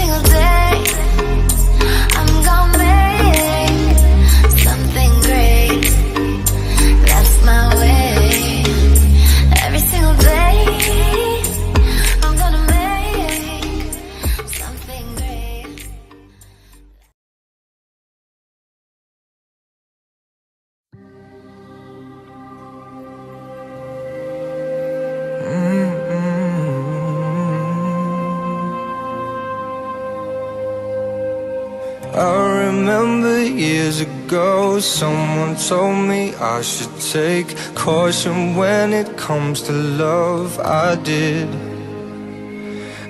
single day I'm gonna make something great. That's my way. Every single day I'm gonna make something great. I remember years ago, someone told me I should take caution when it comes to love. I did.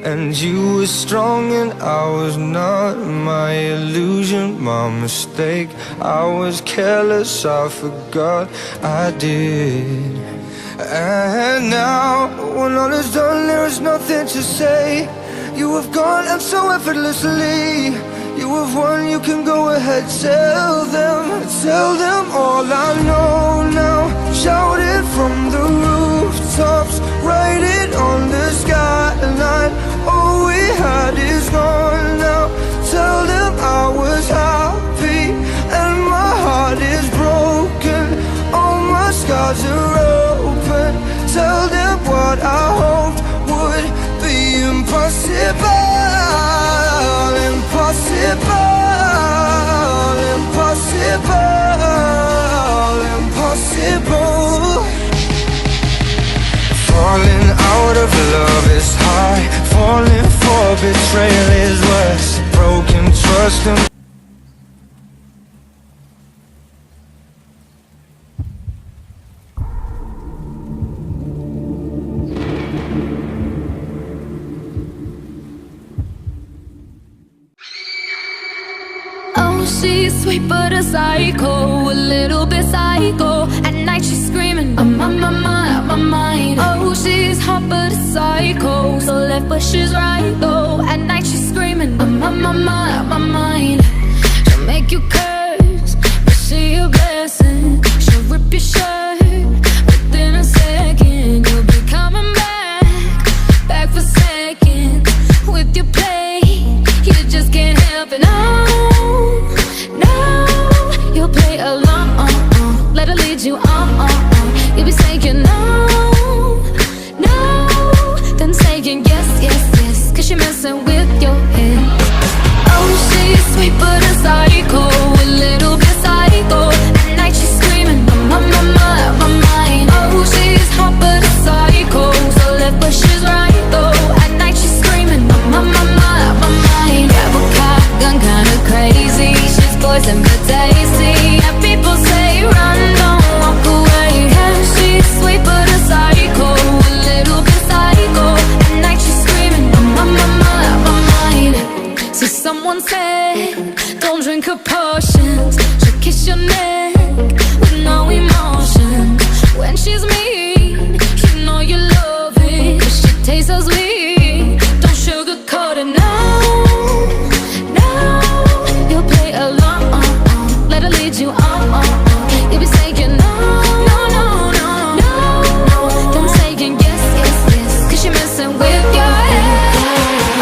And you were strong and I was not. My illusion, my mistake. I was careless, I forgot I did. And now, when all is done, there is nothing to say. You have gone and so effortlessly. You have won, you can go ahead, tell them all I know now. Shout it from the rooftops, write it on the skyline. All we had is gone now. Tell them I was happy and my heart is broken. All my scars are open. Tell them what I hoped would be impossible. Impossible. Falling out of love is high. Falling for betrayal is worse. Broken trust and she's sweet but a psycho, a little bit psycho. At night she's screaming, I'm on my mind. Oh, she's hot but a psycho, so left but she's right though. At night she's screaming, I'm on my mind. She'll make you curse, but she a blessing. She'll rip your shirt within a second. You'll be coming back for seconds with your play. You just can't help it, no. You'll play along, let her lead you on. You'll be saying no, then saying yes, cause she's messing with your head. Oh, she's sweet but a psycho, a little bit psycho. At night she's screaming, I'm on my mind. Oh, she's hot but a psycho, so left but she's right though. At night she's screaming, I'm on my mind. Grab a car, gun kinda crazy. She's poison but tasty. Yeah, people say run, don't walk away. Yeah, she's sweet but a psycho, a little bit psycho. At night she's screaming, I'm on my mind. So someone said, don't drink her potions. She'll kiss your neck with no emotion. When she's mean, you know you love it, 'cause she tastes so sweet. Don't sugarcoat it, no. You'll play along, let her lead you on. You'll be saying no, then saying yes, 'cause she's messing with your head.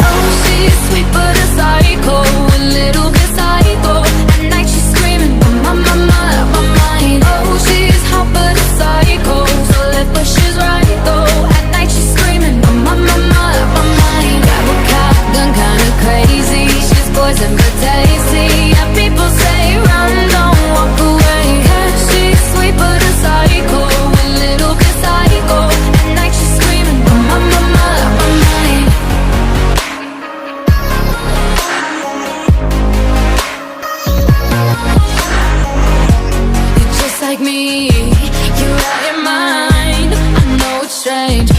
Oh, she's sweet but a psycho, a little bit psycho. At night she's screaming, I'm on my mind. Oh, she's hot but a psycho, so left but she's right though. At night she's screaming, I'm on my mind. Grab a car, gun kinda crazy. She's poison but tasty. Yeah, people say run, don't walk away. Yeah, she's sweet but a psycho, a little bit psycho. At night she's screaming, I'm on my mind. You're just like me, you're out your mind. I know it's strange,